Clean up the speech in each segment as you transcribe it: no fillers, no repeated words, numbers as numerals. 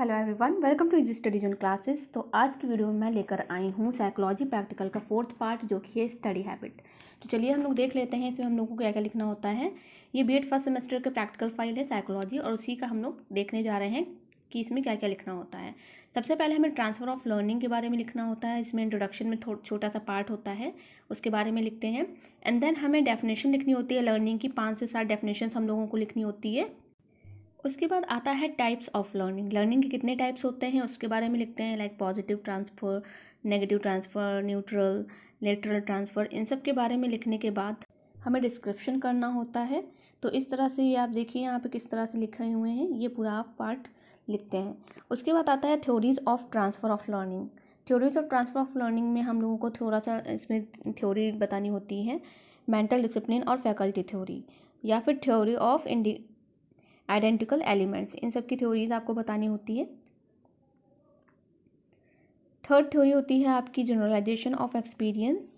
Hello everyone, welcome to easy study zone classes. तो आज की वीडियो में मैं लेकर आई हूँ साइकोलॉजी प्रैक्टिकल का 4th पार्ट जो कि है स्टडी हैबिट। तो चलिए हम लोग देख लेते हैं इसमें हम लोग को क्या क्या लिखना होता है। ये बीएड फर्स्ट सेमेस्टर का प्रैक्टिकल फाइल है साइकोलॉजी, और उसी का हम लोग देखने जा रहे हैं कि इसमें क्या क्या लिखना होता है। सबसे पहले हमें ट्रांसफ़र ऑफ लर्निंग के बारे में लिखना होता है। इसमें इंट्रोडक्शन में छोटा सा पार्ट होता है, उसके बारे में लिखते हैं। एंड देन हमें डेफिनेशन लिखनी होती है लर्निंग की, 5 से 7 डेफिनेशन हम लोगों को लिखनी होती है। उसके बाद आता है टाइप्स ऑफ लर्निंग। लर्निंग के कितने टाइप्स होते हैं उसके बारे में लिखते हैं, like positive transfer, negative transfer, neutral, lateral transfer. इन सब के बारे में लिखने के बाद हमें डिस्क्रिप्शन करना होता है। तो इस तरह से ये आप देखिए यहाँ पे किस तरह से लिखे हुए हैं, ये पूरा आप पार्ट लिखते हैं। उसके बाद आता है theories of transfer of learning. Theories of transfer of learning में हम लोगों को थोड़ा सा इसमें थ्योरी बतानी होती है, मेंटल डिसिप्लिन और फैकल्टी थ्योरी, या फिर थ्योरी ऑफ आइडेंटिकल एलिमेंट्स। इन सब की थ्योरीज आपको बतानी होती है। थर्ड थ्योरी होती है आपकी जनरलाइजेशन ऑफ एक्सपीरियंस।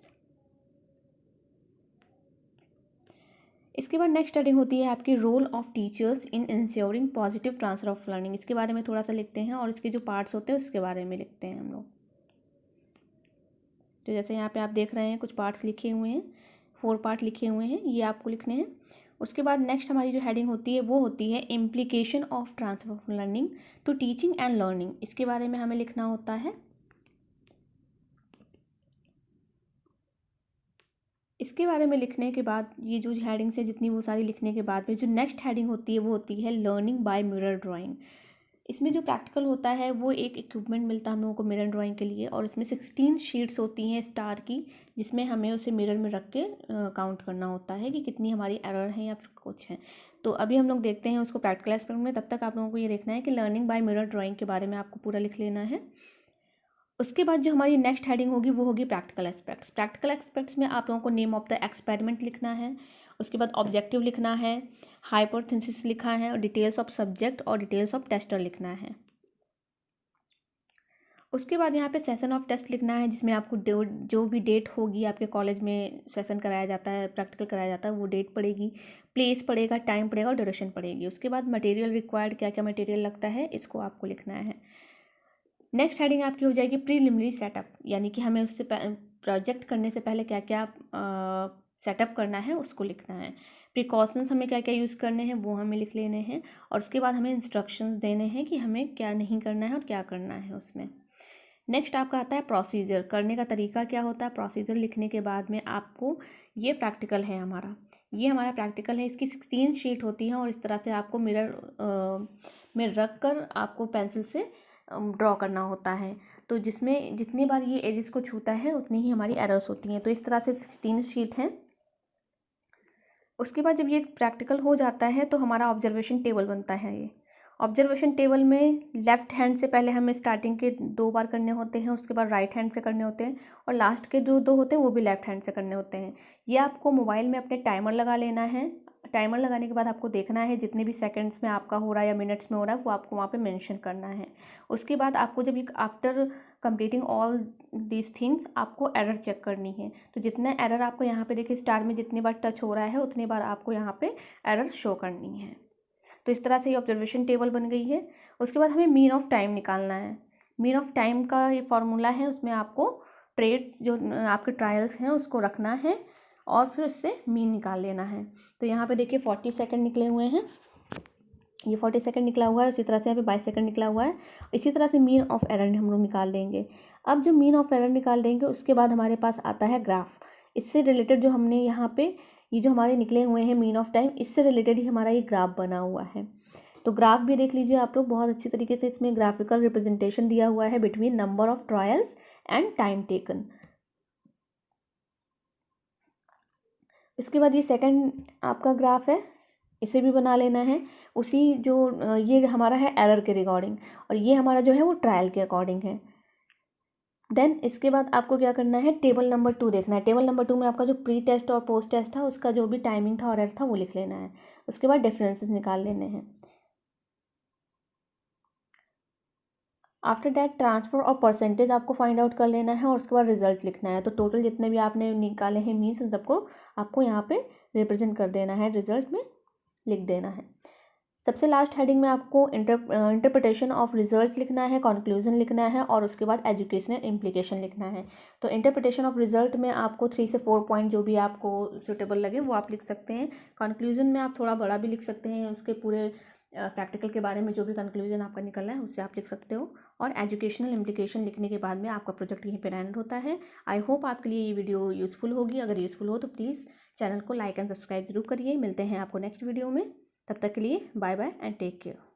इसके बाद नेक्स्ट हेडिंग होती है आपकी role of teachers in ensuring positive transfer of learning. इसके बारे में थोड़ा सा लिखते हैं और इसके जो पार्ट्स होते हैं उसके बारे में लिखते हैं हम लोग। तो जैसे यहाँ पे आप देख रहे हैं कुछ पार्ट्स लिखे हुए हैं, 4 पार्ट लिखे हुए हैं, ये आपको लिखने हैं। उसके बाद नेक्स्ट हमारी जो हेडिंग होती है वो होती है implication of transfer of learning to teaching and learning. इसके बारे में हमें लिखना होता है। इसके बारे में लिखने के बाद ये जो हेडिंग्स है जितनी, वो सारी लिखने के बाद में जो नेक्स्ट हेडिंग होती है वो होती है लर्निंग बाय मिरर ड्राइंग। इसमें जो प्रैक्टिकल होता है वो एक इक्विपमेंट मिलता है हम लोगों को मिरर ड्राइंग के लिए, और इसमें 16 शीट्स होती हैं स्टार की, जिसमें हमें उसे मिरर में रख के काउंट करना होता है कि कितनी हमारी एरर है या फिर कुछ है। तो अभी हम लोग देखते हैं उसको प्रैक्टिकल एस्पेक्ट में। तब तक आप लोगों को ये देखना है कि लर्निंग बाय मिरर ड्राइंग के बारे में आपको पूरा लिख लेना है। उसके बाद जो हमारी नेक्स्ट हेडिंग होगी वो होगी प्रैक्टिकल एस्पेक्ट्स। प्रैक्टिकल एस्पेक्ट्स में आप लोगों को नेम ऑफ द एक्सपेरिमेंट लिखना है, उसके बाद ऑब्जेक्टिव लिखना है, हाइपोथेसिस लिखा है, और डिटेल्स ऑफ सब्जेक्ट और डिटेल्स ऑफ टेस्टर लिखना है। उसके बाद यहाँ पे सेशन ऑफ टेस्ट लिखना है, जिसमें आपको जो भी डेट होगी आपके कॉलेज में सेशन कराया जाता है, प्रैक्टिकल कराया जाता है, वो डेट पड़ेगी, प्लेस पड़ेगा, टाइम पड़ेगा और ड्यूरेशन पड़ेगी। उसके बाद मटेरियल रिक्वायर्ड, क्या क्या मटेरियल लगता है, इसको आपको लिखना है। नेक्स्ट हेडिंग आपकी हो जाएगी प्रीलिमिनरी सेटअप, यानी कि हमें उससे प्रोजेक्ट करने से पहले क्या क्या सेटअप करना है उसको लिखना है। प्रिकॉशंस हमें क्या क्या यूज़ करने हैं वो हमें लिख लेने हैं, और उसके बाद हमें इंस्ट्रक्शंस देने हैं कि हमें क्या नहीं करना है और क्या करना है उसमें। नेक्स्ट आपका आता है प्रोसीजर, करने का तरीका क्या होता है। प्रोसीजर लिखने के बाद में आपको, ये प्रैक्टिकल है हमारा, ये हमारा प्रैक्टिकल है, इसकी 16 शीट होती हैं, और इस तरह से आपको मिरर में रख कर आपको पेंसिल से ड्रॉ करना होता है। तो जिसमें जितनी बार ये एजेस को छूता है उतनी ही हमारी एरर्स होती हैं। तो इस तरह से 16 शीट हैं। उसके बाद जब ये प्रैक्टिकल हो जाता है तो हमारा ऑब्जर्वेशन टेबल बनता है। ये ऑब्जर्वेशन टेबल में लेफ़्ट हैंड से पहले हमें स्टार्टिंग के 2 बार करने होते हैं, उसके बाद राइट हैंड से करने होते हैं, और लास्ट के जो 2 होते हैं वो भी लेफ़्ट हैंड से करने होते हैं। ये आपको मोबाइल में अपने टाइमर लगा लेना है। टाइमर लगाने के बाद आपको देखना है जितने भी सेकंड्स में आपका हो रहा है या मिनट्स में हो रहा है वो आपको वहाँ पे मेंशन करना है। उसके बाद आपको जब after completing all these things आपको एरर चेक करनी है। तो जितना एरर आपको यहाँ पे देखिए स्टार में जितनी बार टच हो रहा है उतनी बार आपको यहाँ पे एरर शो करनी है। तो इस तरह से ये ऑब्जर्वेशन टेबल बन गई है। उसके बाद हमें मीन ऑफ टाइम निकालना है। मीन ऑफ टाइम का ये फॉर्मूला है, उसमें आपको ट्रेड जो आपके ट्रायल्स हैं उसको रखना है और फिर उससे मीन निकाल लेना है। तो यहाँ पे देखिए 40 सेकंड निकले हुए हैं, ये 40 सेकंड निकला हुआ है। उसी तरह से यहाँ पे 22 सेकंड निकला हुआ है। इसी तरह से मीन ऑफ एरर हम लोग निकाल देंगे। अब जो मीन ऑफ एरर निकाल देंगे उसके बाद हमारे पास आता है ग्राफ। इससे रिलेटेड जो हमने यहाँ पे ये जो हमारे निकले हुए हैं मीन ऑफ टाइम, इससे रिलेटेड ही हमारा ये ग्राफ बना हुआ है। तो ग्राफ भी देख लीजिए आप लोग, बहुत अच्छी तरीके से इसमें ग्राफिकल रिप्रेजेंटेशन दिया हुआ है between number of trials and time taken. इसके बाद ये सेकंड आपका ग्राफ है, इसे भी बना लेना है। उसी जो ये हमारा है एरर के रिगार्डिंग, और ये हमारा जो है वो ट्रायल के अकॉर्डिंग है। देन इसके बाद आपको क्या करना है, टेबल नंबर 2 देखना है। टेबल नंबर 2 में आपका जो प्री टेस्ट और पोस्ट टेस्ट था उसका जो भी टाइमिंग था और एरर था वो लिख लेना है। उसके बाद डिफरेंसेस निकाल लेने हैं। आफ्टर दैट ट्रांसफ़र और परसेंटेज आपको फाइंड आउट कर लेना है, और उसके बाद रिजल्ट लिखना है। तो टोटल जितने भी आपने निकाले हैं मीन्स उन सबको आपको यहाँ पे रिप्रेजेंट कर देना है, रिजल्ट में लिख देना है। सबसे लास्ट हेडिंग में आपको इंटरप्रिटेशन ऑफ रिजल्ट लिखना है, कंक्लूजन लिखना है और उसके बाद एजुकेशनल इम्प्लीकेशन लिखना है। तो इंटरप्रिटेशन ऑफ रिजल्ट में आपको 3 से 4 पॉइंट जो भी आपको सुटेबल लगे वो आप लिख सकते हैं। कंक्लूजन में आप थोड़ा बड़ा भी लिख सकते हैं, उसके पूरे प्रैक्टिकल के बारे में जो भी कंक्लूजन आपका निकला है उससे आप लिख सकते हो। और एजुकेशनल इम्प्लीकेशन लिखने के बाद में आपका प्रोजेक्ट यहीं पर एंड होता है। आई होप आपके लिए ये वीडियो यूज़फुल होगी। अगर यूज़फुल हो तो प्लीज़ चैनल को लाइक एंड सब्सक्राइब जरूर करिए। मिलते हैं आपको नेक्स्ट वीडियो में, तब तक के लिए bye bye and take care.